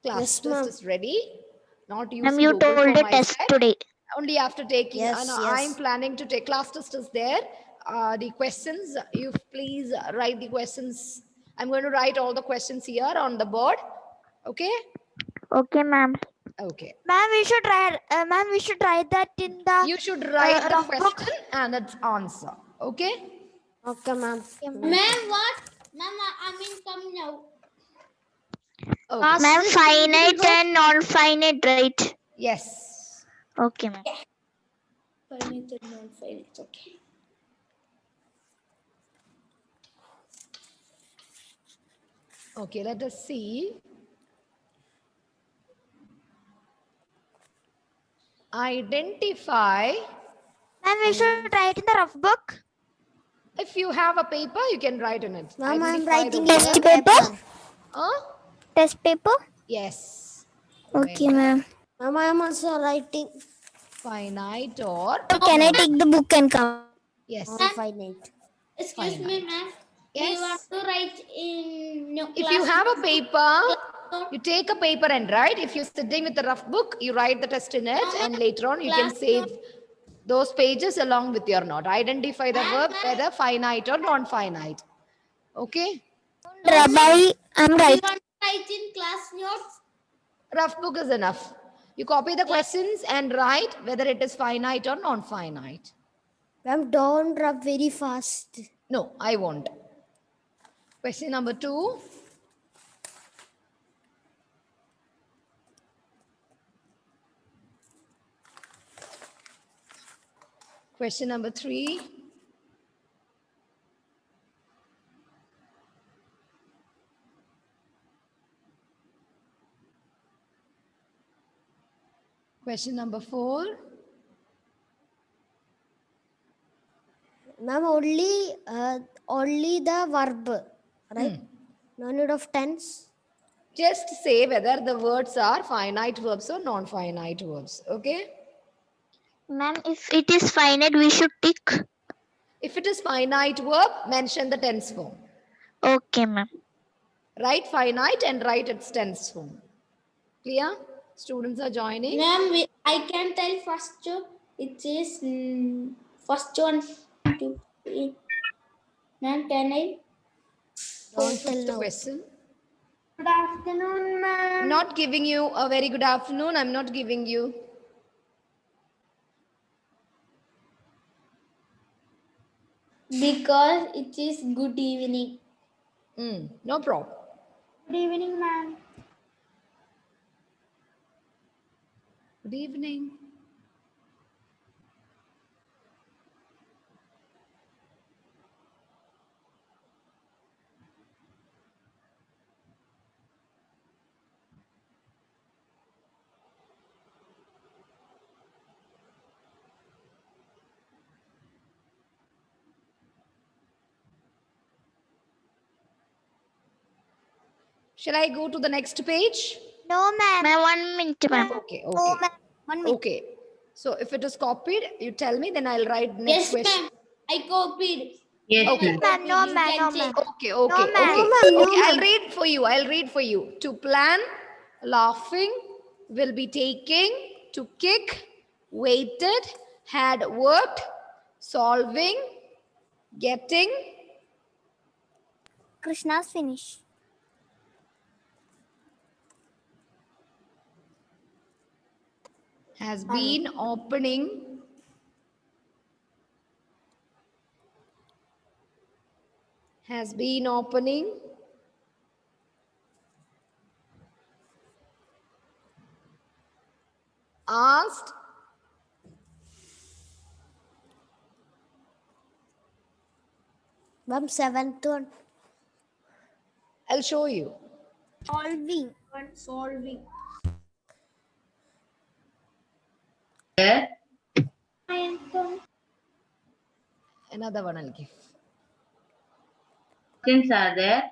Class Yes, test ma'am. is ready. Not Ma'am, using you Google told for a my test side. today. Only after taking, Yes, I'm yes. planning to take class test is there. The questions, you please write the questions. I'm going to write all the questions here on the board. Okay? Okay, ma'am. Okay. Ma'am, we should write. Ma'am, we should write that in the You should write the rough book. question and its answer. Okay? Okay, ma'am. Ma'am, what? Ma'am, I mean, come now. Okay. Ma'am, finite and non-finite, right? Yes. Okay, ma'am. Finite and non-finite. Okay. Okay, let us see. Identify. Ma'am, we should write in the rough book. If you have a paper, you can write in it. Ma'am, I'm Identify writing the in word. a paper. Huh? Test paper? Yes. Okay, Whether ma'am. Ma'am, I am also writing. finite or Can I take the book and come? yes. Non-finite. Excuse me, ma'am. Do you want Yes. to write in no If you class have a notes? paper, note? you take a paper and write. If you're sitting with a rough book, you write the test in it, and later on you can Class save those pages along with your note. Identify the verb, whether finite or non-finite. Okay? Rabbi, I'm Do you right. want to write in class notes? Rough book is enough. You copy the questions and write whether it is finite or non-finite. Ma'am, don't rub very fast. No, I won't. Question number 2. Question number 3. Question number 4. Ma'am, only the verb, right? No need of tense. Just say whether the words are finite verbs or non-finite verbs. Okay? Ma'am, if it is finite, we should tick. If it is finite verb, mention the tense form. Okay, ma'am. Write finite and write its tense form. Clear? Students are joining. Ma'am, I can tell first. It is first one. Two, three. Ma'am, can I? Don't tell First now. question. Good afternoon, ma'am. I'm not giving you a very good afternoon. I'm not giving you. Because it is good evening. No problem. Good evening, ma'am. Good evening. Shall I go to the next page? No, ma'am. Ma'am, 1 minute, ma'am. Okay, No, okay. ma'am. 1 minute. Okay. So if it is copied, you tell me, then I'll write next Yes, question. ma'am. I copied. Yes, Okay. ma'am. Ma'am, no, You ma'am, can no, check. ma'am. Okay, okay, No, ma'am. okay. No, ma'am, no, Okay, I'll ma'am. read for you. I'll read for you. To plan, laughing, will be taking, to kick, waited, had worked, solving, getting, Krishna's finish. has been opening, has been opening, asked, Ma'am, 7th one. I'll show you. Solving. Solving. There. Another one I'll give. Questions are there.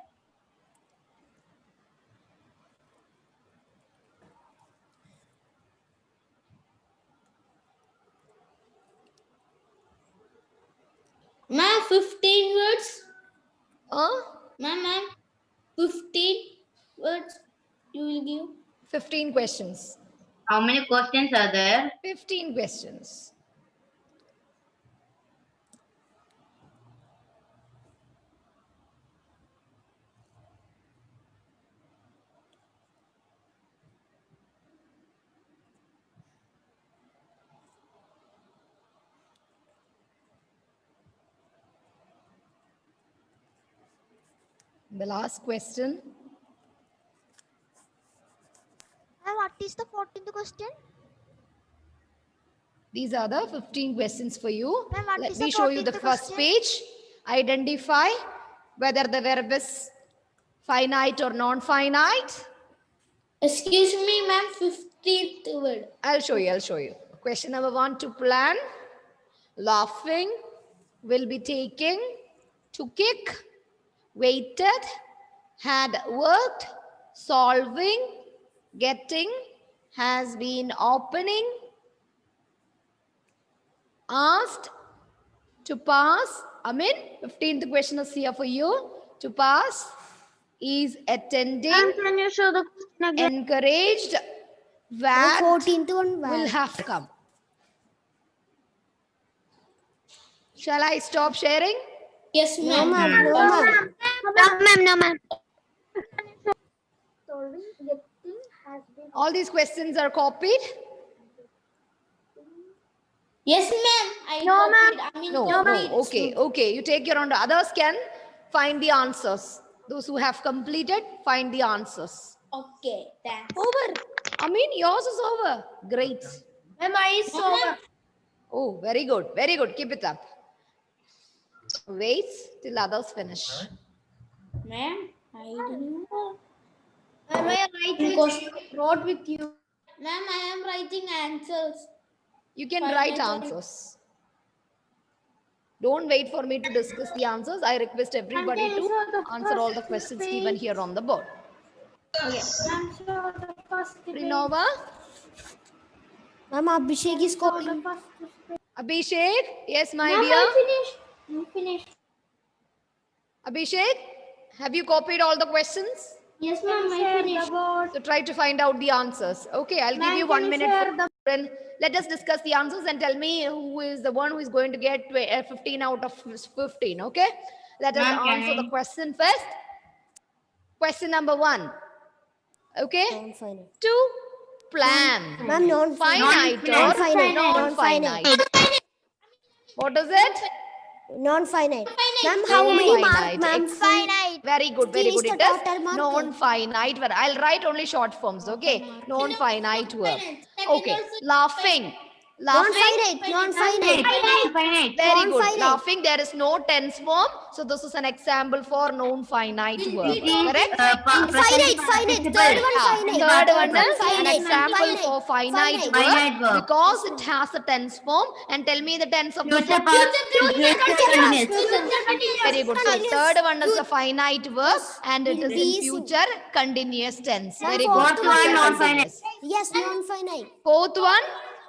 Ma'am, 15 words. Huh? Ma'am, 15 words you will give. 15 questions. How many questions are there? 15 questions. The last question. What is the 14th question? These are the 15 questions for you. Ma'am, what Let is me the show you the 14th first question? page. Identify whether the verb is finite or non-finite. Excuse me, ma'am. 15th word. I'll show you. Question number 1, to plan. Laughing, will be taking, to kick, waited, had worked, solving, getting, has been opening, asked, to pass. 15th question is here for you. To pass is attending, Can you show the question again? encouraged, Ma'am, that 14th one. will have come. Shall I stop sharing? Yes, No, ma'am. ma'am. No, ma'am. No, ma'am. All these questions are copied? Yes, ma'am. I No, ma'am. copied. I mean, No, copied. Okay. You take your own. Others can find the answers. Those who have completed, find the answers. Okay, thanks. Over. Yours is over. Great. Ma'am, I is over. Oh, very good. Very good. Keep it up. Wait till others finish. Ma'am, I didn't know. Am I writing note with you? Ma'am, I am writing answers. You can Fine, write I got it. answers. Don't wait for me to discuss the answers. I request everybody to answer all the questions given here on the board. Prinova, Ma'am, Abhishek is copying. Abhishek, yes, my Ma'am, dear. I finished. Abhishek, have you copied all the questions? Yes, ma'am, I finished. So try to find out the answers. Okay, I'll give you 1 minute and let us discuss the answers and tell me who is the one who is going to get 15 out of 15. Okay, let us Ma'am, can answer the I- question first. Question number 1. Okay, Non-finite. to plan. Ma'am, Finite or Non-finite. non-finite? What is it? Non-finite. Ma'am, how many Non-finite. marks, ma'am? Excellent. Very good, very Three is good. the It is total mark. non-finite. But I'll write only short forms, okay? Non-finite verb. Okay, laughing. Laughing. Non-finite. Finite. Very good. Non-finite. Laughing, there is no tense form. So this is an example for non-finite verb. Correct? Finite. Third one, finite. Third one is an Finite. example Finite. for finite Finite verb verb. because it has a tense form. And tell me the tense of the Future verb. past. Future continuous. Very good. So third one is the finite verb and it is in Be- future continuous tense. Ma'am, Very fourth good. one, Future non-finite. continuous. Yes, non-finite. Fourth one,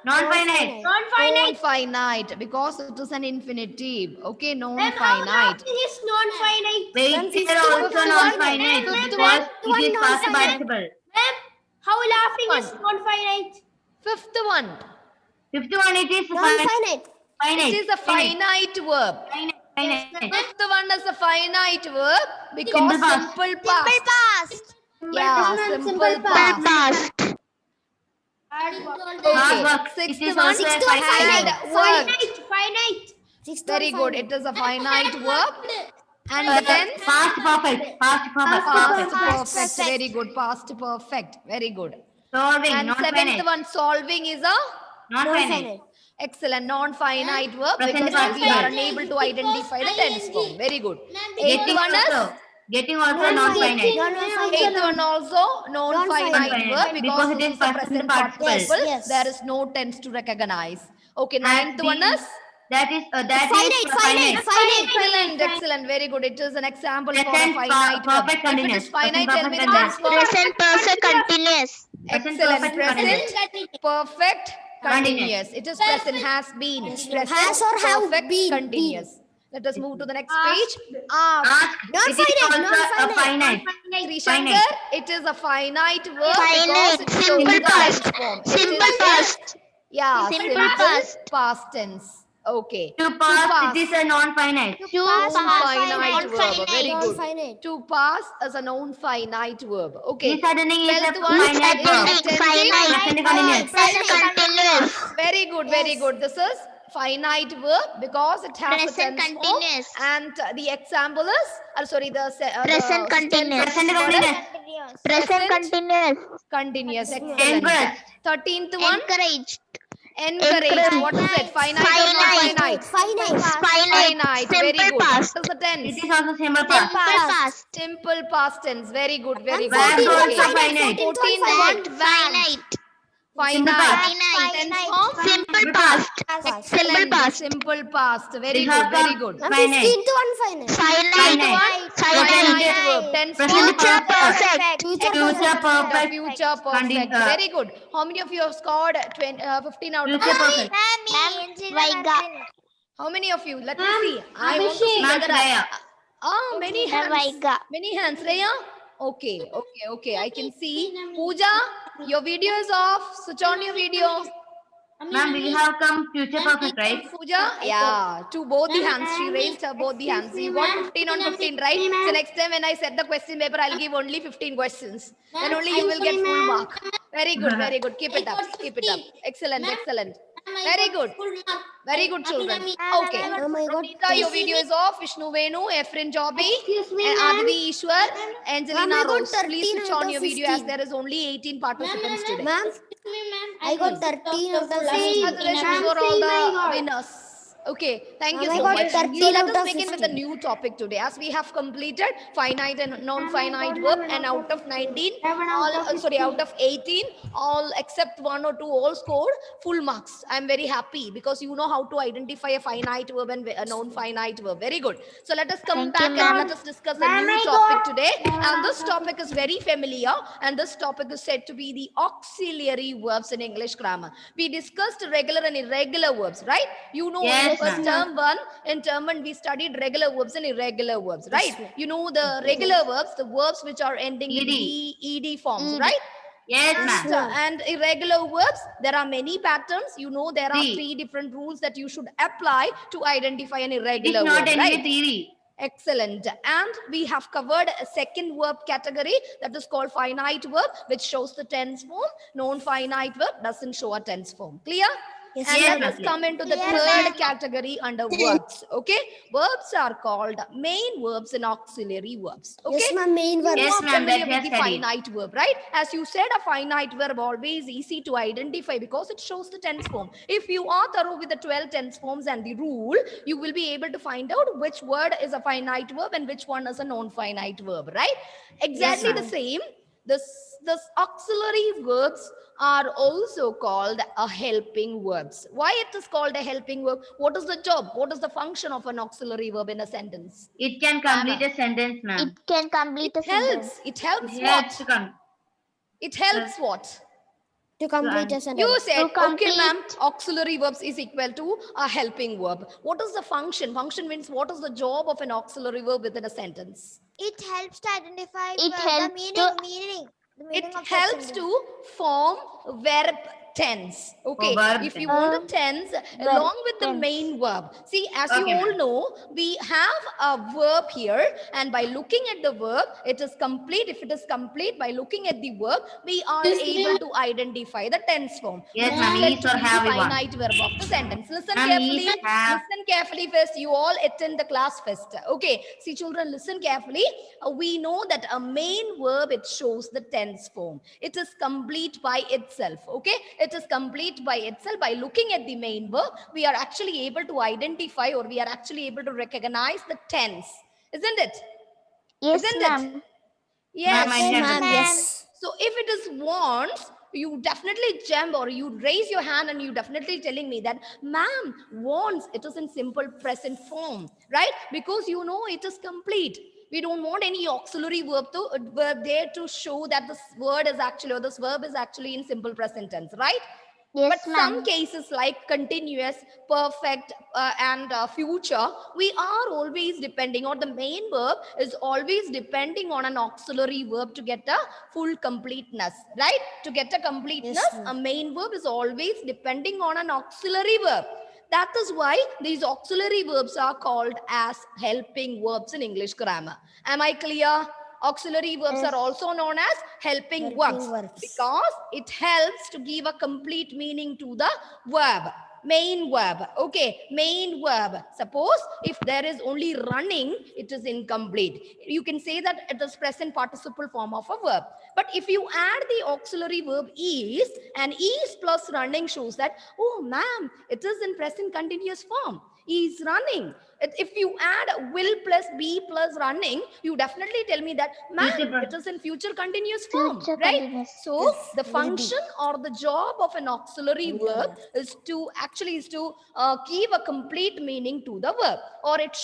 Non-finite. non-finite because it is an infinitive. Okay, non-finite. is non-finite. Wait, fifth here also one. non-finite Fifth because one. it is past participle. Ma'am, how laughing Fifth is one. non-finite? Fifth one, Fifth one, it is Non-finite. finite. it is a finite verb. Finite. Fifth one is a finite verb because Simple past. simple past. Past. Yeah, simple past. Past. Hard Okay, work. sixth It is one, also a had finite. worked. Finite. Sixth Very one, good. finite. It is a finite verb. And the tense, Past perfect. Past perfect. past perfect. Very good. Past perfect. Very good. Solving. And seventh Non-finite. one, solving is a Non-finite. excellent non-finite verb Present because we are participle. unable to identify the tense form. Very good. Eighth Getting one is also. Getting also non-finite. eighth one also non-finite Non-finite. verb because Because it this is is a present present participle. participle. Yes. There is no tense to recognize. Okay, Has ninth one been- is That is excellent, excellent, very good. It is an example for a Present finite verb. perfect If it continuous. is finite, Present tell me the perfect tense form. Present perfect continuous. Excellent, perfect present perfect Continuous. continuous. It is present, has been. Present Has or have perfect been, continuous. Let us move to the next page. Ask. Ask. It is also a finite. Krishankar, it is a finite verb because Finite. it shows Simple the past. tense form. It Simple is past. yeah, Simple past. past tense. Okay. To pass, it is a non-finite. To Non-finite verb. Very good. Non-finite. To pass as a non-finite verb. Okay. Listening is a 12th one finite is verb. attending. Present continuous. Present continuous. Very good, very good. This is finite verb because it has Present a tense form. continuous. And the example is, Present continuous. Present continuous. Present continuous. continuous. Excellent. Encourage. 13th one, Encourage. encourage. What is it? Finite or not finite? Finite. Finite. Very Simple good. past. What is the tense? It is also simple Simple past. past. Simple past tense. Very good, very good. Verb Finite. also finite. 14th That one, finite. finite. Finite. Tense form? Simple past. Simple Excellent. past. Simple past. Very It good, has very a good. finite. 15th one finite. Finite. Finite Finite. verb. Tense form? Future perfect. Future Future The perfect. future perfect. Very good. How many of you have scored 15 out of Future 15? perfect. Vaiga. How many of you? Let me see. I want to see Ma'am, whether Shreya. many hands. Vaiga. Many hands. Raya? Okay. I can see. Pooja, your video is off. Switch on your video. Ma'am, we have come future perfect, right? Pooja? Yeah. To both the hands. She raised her both the hands. You got 15 on 15, right? So next time when I set the question paper, I'll give only 15 questions. Then only you will get full mark. Very good, very good. Keep it up. Keep it up. Excellent, excellent. Very good. Very good, children. Okay. Oh my God. Pranita, your video is off. Vishnu Venu, Efren Jobi, and Aditi Ishwar, Angelina Ma'am, I got Rose. Please 13 switch out on of your video as 15. there is only 18 participants today. Ma'am, I got 13 out of 15. Congratulations for all the winners. Okay, thank you Ma'am, I so got much. 13 So let out us of begin with the 15. new topic today. As we have completed finite and non-finite verb, and out of 19, out of 18, all except 1 or 2 all scored full marks. I'm very happy because you know how to identify a finite verb and a non-finite verb. Very good. So let us come Thank you, back and ma'am. let us discuss a new topic today. And this topic is very familiar, and this topic is said to be the auxiliary verbs in English grammar. We discussed regular and irregular verbs, right? You know, Yes, in first ma'am. term 1, in term 1, we studied regular verbs and irregular verbs, right? You know the regular verbs, the verbs which are ending with ED. ed forms, ED. right? Yes, ma'am. And irregular verbs, there are many patterns. You know, there are 3. 3 different rules that you should apply to identify an It is irregular not verb, ending right? with ED. Excellent. And we have covered a second verb category that is called finite verb, which shows the tense form. Non-finite verb doesn't show a tense form. Clear? Yes, And ma'am. let us come into the Clear, third ma'am. category under verbs. Okay, verbs are called main verbs and auxiliary verbs. Okay, Yes, ma'am, main verb. Yes, you are ma'am, familiar that with has the said it. finite verb, right? As you said, a finite verb always easy to identify because it shows the tense form. If you are thorough with the 12 tense forms and the rule, you will be able to find out which word is a finite verb and which one is a non-finite verb, right? Exactly the ma'am. same. This auxiliary verbs are also called a helping verbs. Why it is called a helping verb? What is the job? What is the function of an auxiliary verb in a sentence? It can complete a sentence, ma'am. It can complete a sentence. It helps It what? helps to come. It helps what? To complete a You sentence. said, To okay, complete- ma'am, auxiliary verbs is equal to a helping verb. What is the function? Function means what is the job of an auxiliary verb within a sentence? It helps to identify It the helps meaning. to- The It meaning of that helps sentence. to form verb tense. Okay, verb if you tense. want a tense along with the tense. main verb. See, as you Okay, all ma'am. know, we have a verb here, and by looking at the verb, it is complete. If it is complete, by looking at the verb, we are able to identify the tense form. Yes, which ma'am, is said is to or be the have we won. finite verb of the sentence. Listen Ma'am, carefully. is, have. Listen carefully first. You all attend the class first. Okay. See, children, listen carefully. We know that a main verb, it shows the tense form. It is complete by itself. Okay. It is complete by itself. By looking at the main verb, we are actually able to identify, or we are actually able to recognize the tense. Isn't it? Yes, Isn't it? ma'am. Yes. Ma'am, I Yes, can ma'am, yes. So if it is wants, you definitely jump or you raise your hand and you definitely telling me that, ma'am, wants, it is in simple present form, right? Because you know it is complete. We don't want any auxiliary verb there to show that this word is actually, or this verb is actually in simple present tense, right? Yes, But some ma'am. cases like continuous, perfect, and future, we are always depending, or the main verb is always depending on an auxiliary verb to get a full completeness, right? To get a completeness, Yes, a main verb is always depending on an auxiliary verb. That is why these auxiliary verbs are called as helping verbs in English grammar. Am I clear? Auxiliary verbs Yes. are also known as helping Helping verbs verbs. because it helps to give a complete meaning to the verb. Main verb. Okay, main verb. Suppose if there is only running, it is incomplete. You can say that it is present participle form of a verb. But if you add the auxiliary verb is, and is plus running shows that, oh ma'am, it is in present continuous form. He is running. If you add will plus be plus running, you definitely tell me that, Future ma'am, per- it is in future continuous form, Future right? continuous. So Yes, the will be. function or the job of an auxiliary verb is to give a complete meaning to the verb, or it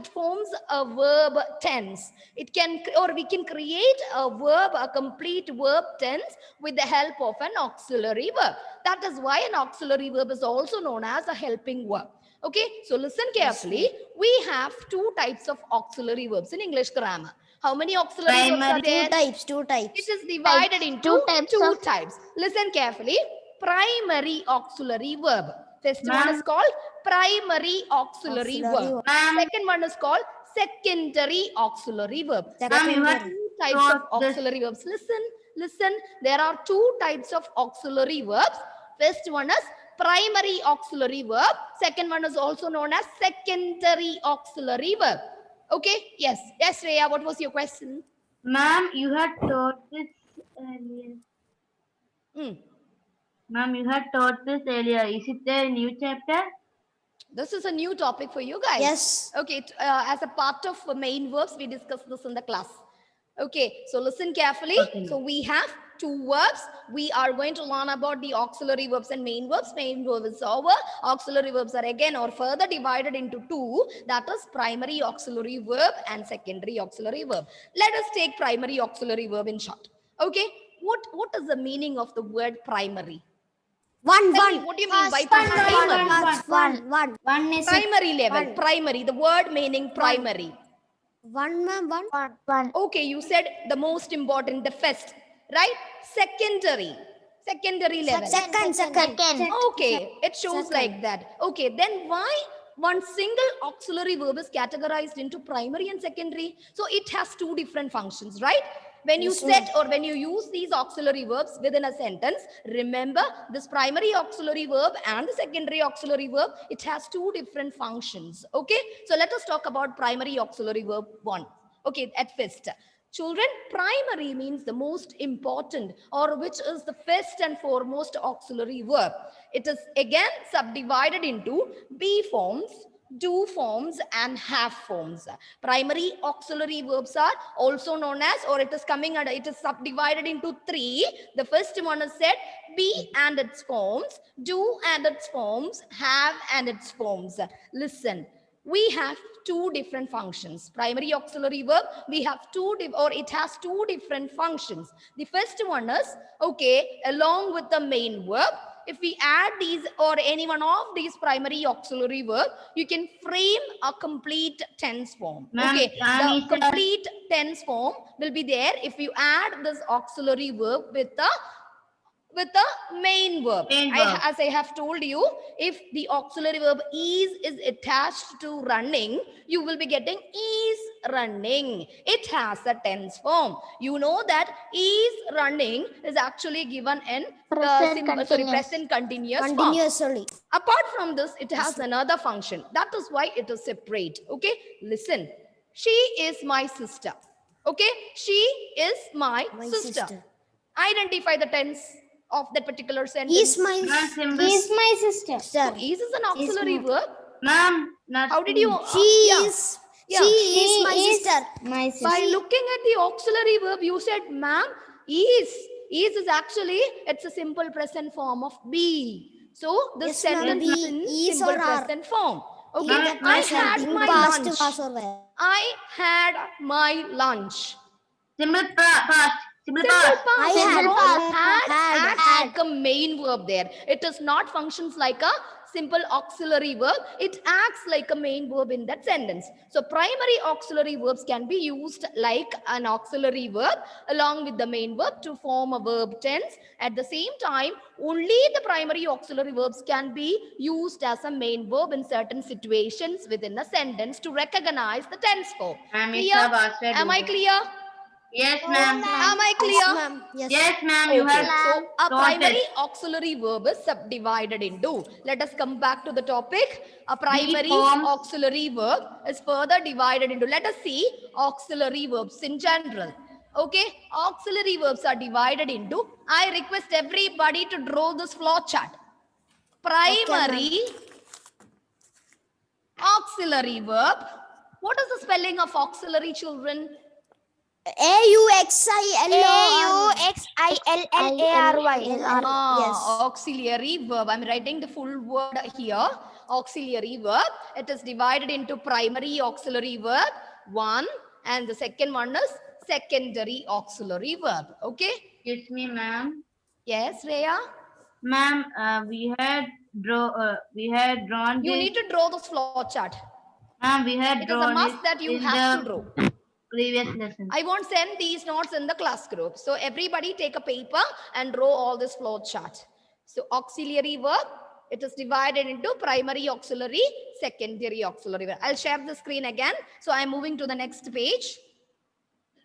forms a verb tense. It can, or we can create a complete verb tense with the help of an auxiliary verb. That is why an auxiliary verb is also known as a helping verb. Okay, so listen carefully. We have two types of auxiliary verbs in English grammar. How many auxiliary verbs are Primary. there? Two It types. is divided into Two types two of- types. Listen carefully. Primary auxiliary verb. First one Ma'am. is called primary auxiliary Auxiliary verb. verb. Ma'am, Second one is called secondary auxiliary verb. There are ma'am, you had two types of taught this. auxiliary verbs. Listen. There are two types of auxiliary verbs. First one is primary auxiliary verb. Second one is also known as secondary auxiliary verb. Okay? Yes, Rhea, what was your question? Ma'am, you had taught this earlier. Hmm. Ma'am, you had taught this earlier. Is it a new chapter? This is a new topic for you guys. Yes. Okay, as a part of main verbs, we discussed this in the class. Okay, so listen carefully. Okay. So we have two verbs. We are going to learn about the auxiliary verbs and main verbs. Main verb is over. Auxiliary verbs are again or further divided into two. That is primary auxiliary verb and secondary auxiliary verb. Let us take primary auxiliary verb in short. Okay, what is the meaning of the word primary? One. Tell me, what do you mean by primary? One. One is Primary level, One. primary, the word meaning primary. One, ma'am. One. One. Okay, you said the most important, the first, right? Secondary level. Second. Okay, it shows like that. Okay, then why one single auxiliary verb is categorized into primary and secondary? So it has two different functions, right? When you set or when you use these auxiliary verbs within a sentence, remember this primary auxiliary verb and the secondary auxiliary verb, it has two different functions. Okay, so let us talk about primary auxiliary verb 1. Okay, at first. Children, primary means the most important, or which is the first and foremost auxiliary verb. It is again subdivided into be forms, do forms, and have forms. Primary auxiliary verbs are also known as, or it is subdivided into three. The first one is said be and its forms, do and its forms, have and its forms. Listen. We have two different functions. Primary auxiliary verb, we have it has two different functions. The first one is, okay, along with the main verb, if we add these or any one of these primary auxiliary verb, you can frame a complete tense form. Okay, the complete tense form will be there if you add this auxiliary verb with the main verb. As I have told you, if the auxiliary verb is attached to running, you will be getting is running. It has a tense form. You know that is running is actually given in Present present continuous form. Continuously. Apart from this, it has another function. That is why it is separate. Okay, listen. She is my sister. Okay, she is my sister. Identify the tense of that particular sentence. Is my sister. So is an auxiliary verb. Ma'am, How did you? She is my sister. My sister. By looking at the auxiliary verb, you said, ma'am, is. Is actually, it's a simple present form of be. So this Yes, ma'am. sentence is in Is simple or are. present form. Okay, Ma'am, I had my lunch. Past or where? I had my lunch. Simple past. Simple Simple past. past. I had. Because had a main verb there. It does not functions like a simple auxiliary verb. It acts like a main verb in that sentence. So primary auxiliary verbs can be used like an auxiliary verb along with the main verb to form a verb tense. At the same time, only the primary auxiliary verbs can be used as a main verb in certain situations within a sentence to recognize the tense form. Ma'am, Clear? Isa Basra Am I do. clear? Yes, ma'am. Am I Yes, clear? ma'am. Yes. Yes, ma'am. You Okay, have so a taught primary it. auxiliary verb is subdivided into. Let us come back to the topic. A primary forms. auxiliary verb is further divided into. Let us see auxiliary verbs in general. Okay, auxiliary verbs are divided into. I request everybody to draw this flow chart. Primary auxiliary verb. What is the spelling of auxiliary, children? AUXILLARY. Yes. Auxiliary verb. I'm writing the full word here. Auxiliary verb. It is divided into primary auxiliary verb, one, and the second one is secondary auxiliary verb. Okay? It's me, ma'am. Yes, Rhea? Ma'am, we had drawn You this. need to draw this flow chart. Ma'am, we had It is a drawn must it that you in have to the draw. previous lesson. I won't send these notes in the class group. So everybody take a paper and draw all this flow chart. So auxiliary verb, it is divided into primary auxiliary, secondary auxiliary verb. I'll share the screen again. So I'm moving to the next page.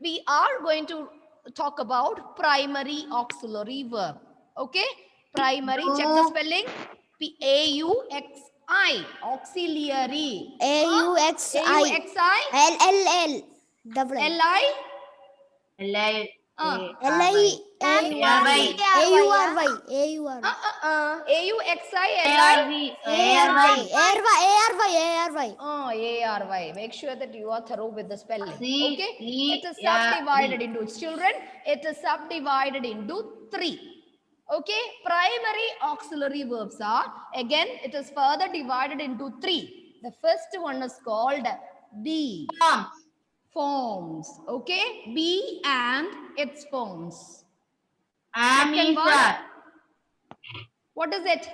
We are going to talk about primary auxiliary verb. Okay? Primary, check the spelling. P-A-U-X-I, auxiliary. AUXI. A-U-X-I, LLL. L-I, L-I- AURY. A-R-Y. Make sure that you are thorough with the spelling. C, Okay? E, It is R, subdivided V. into, children, it is subdivided into 3. Okay? Primary auxiliary verbs are, again, it is further divided into 3. The first one is called be. Forms. Okay? Be and its forms. Second one. Sir. What is it?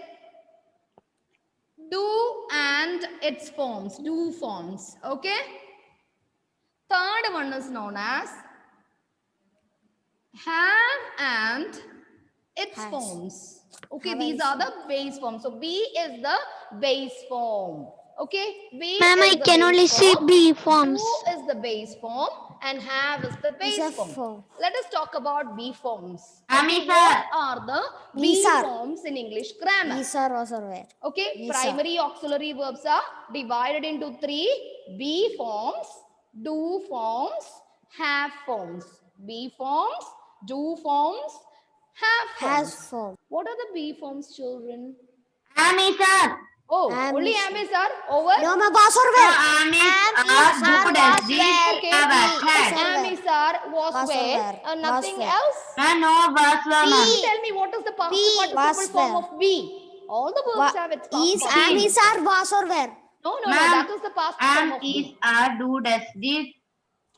Do and its forms. Do forms. Okay? Third one is known as have and its Has. forms. Okay, Have these and are the base forms. So B is the base form. Okay, B Ma'am, is I the can base only see form. B forms. Do is the base form and have is the base a form. form. Let us talk about B forms. Ami, Okay, sir. what are the B These are- forms in English grammar? These are also where. Okay, These are- primary auxiliary verbs are divided into 3. Be forms, do forms, have forms. Be forms, do forms, have forms. Has form. What are the B forms, children? Ami, sir. Oh, Am only is- am is are over. No, my boss or where? Ami are good as this. Okay, Have a hat. am is are was Was where. where. Nothing Was where. else. No, was Can ma'am. you tell me what is the past was participle form where. of be? All the verbs have its past Is participle. am is are was or where? No, Ma'am, that is the past form Am of is be. are do does this.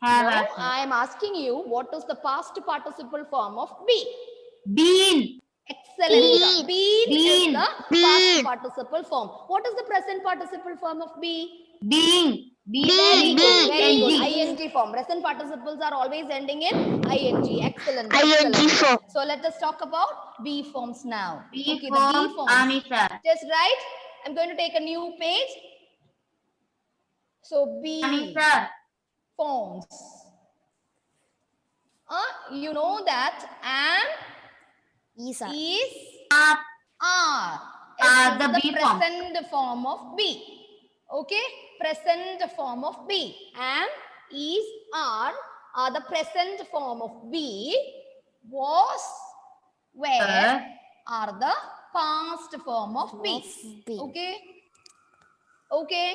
Have No, a I am asking you what is the past participle form of be? bean. Excellent. Been is Been. the past participle form. What is the present participle form of be? Being. Very good. Very good. Ing. ing form. Present participles are always ending in ing. Excellent. ING Excellent. form. So let us talk about be forms now. Be Okay, the be form. forms. Ami, sir. Just right. I'm going to take a new page. So be Ami, sir. forms. You know that am Is are. is Are. are. Are It the is be form. present form of be. Okay, present form of be. Am, is, are the present form of be. Was, were are the past form of be. Of be. Okay. Okay.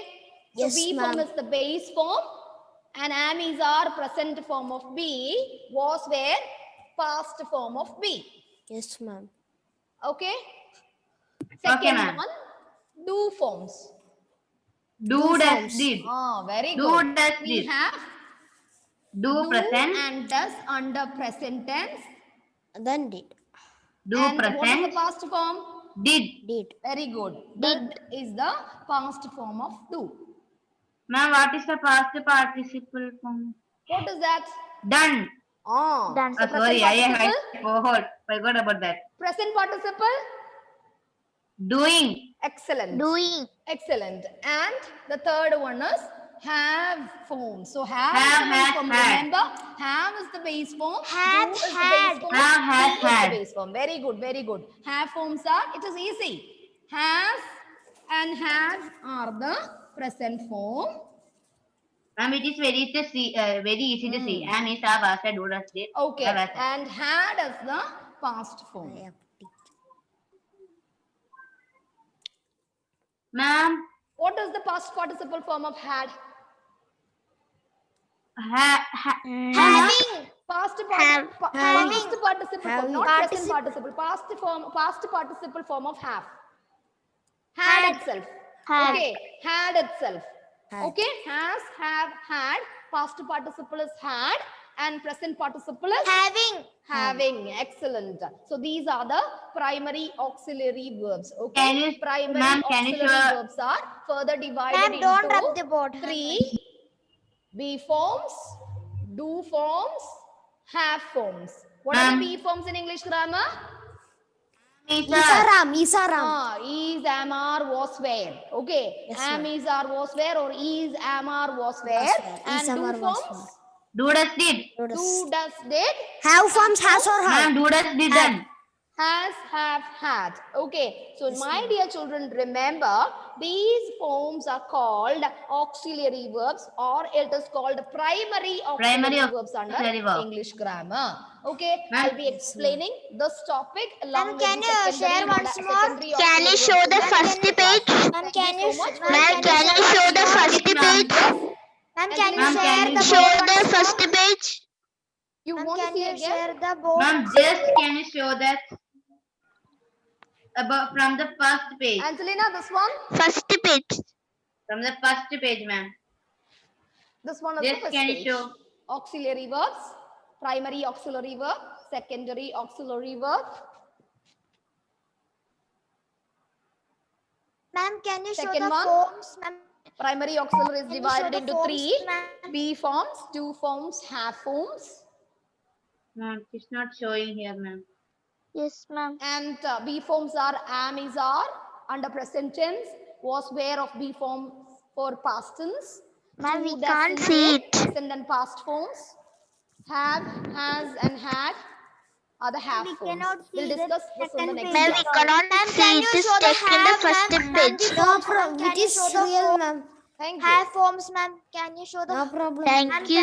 So Yes, be form ma'am. is the base form, and am is our present form of be. Was, were past form of be. Yes, ma'am. Okay. Second ma'am. one, do forms. Do does forms. did. Very Do good. does We did. have Do do present. and does under present tense. Then did. Do And what is the present. past form? Did. Did. Very good. Did is the past form of do. Ma'am, what is the past participle form? What is that? Done. Ah, Done. so Sorry, present I participle. forgot about that. Present participle. Doing. Excellent. Doing. Excellent. And the third one is have form. So have is Have, the base had, form. had. Remember, have is the base form. Had, Do is the had. base form. Have, had, Do is had. the base form. Very good, very good. Have forms are, it is easy. Has and had are the present form. Ma'am, it is very easy to see. Am is, have, was, had, would, has, did. Okay. Have, has, had. And had is the past form. Ma'am, What is the past participle form of had? Having. Past Have. past participle form, Having. not present participle. Past participle form of have. Had itself. Had. Okay, had itself. Had. Okay, has, have, had. Past participle is had, and present participle is Having. having. Excellent. So these are the primary auxiliary verbs. Okay, Can you- primary ma'am, can you auxiliary show- verbs are further divided Ma'am, into don't rub the board. 3 be forms, do forms, have forms. What are the Ma'am. be forms in English grammar? Isaram. Isaram. Is, am, are, was, were. Okay. Yes, Am, ma'am. is, are, was, were, or is, am, are, was, were. were. And Is, am, do are, was, forms? do, does, did. Do, does, did. Have forms has or Ma'am, have. do, does, did, done. Has, have, had. Okay. So, my dear children, remember these forms are called auxiliary verbs, or it is called primary auxiliary verbs under auxiliary verb. English grammar. Okay. Ma'am. I'll be explaining this topic along Ma'am, with can the you secondary share and once the more? secondary Can you auxiliary show verbs the in the first next class. page? Ma'am, Thank can you you so much. Ma'am, can you show the first page? Ma'am, can you Ma'am, share can the you Show board the once first more? page. You Ma'am, want to can see you again? share the board? Ma'am, just can you show that about from the first page? Angelina, this one? First page. From the first page, ma'am. This one is Yes, the first can you page. show? Auxiliary verbs, primary auxiliary verb, secondary auxiliary verb. Ma'am, can you show Second the one. forms? Ma'am, Primary auxiliary is can you show divided the into forms, 3 ma'am? be forms, do forms, have forms. Ma'am, it's not showing here, ma'am. Yes, ma'am. And be forms are am, is, are under present tense, was, were of be form for past tense. Ma'am, Do, we does, can't did, see it. present and past forms. Have, has, and had are the have we forms. cannot We'll see the discuss this in the second next Ma'am, page. we class. cannot Ma'am, see can it. you Is show the check in the have, first ma'am? page. The No forms, problem. ma'am, It can you is show the real, forms? ma'am. Thank you. Have forms, ma'am. Can you show the No problem. Thank you.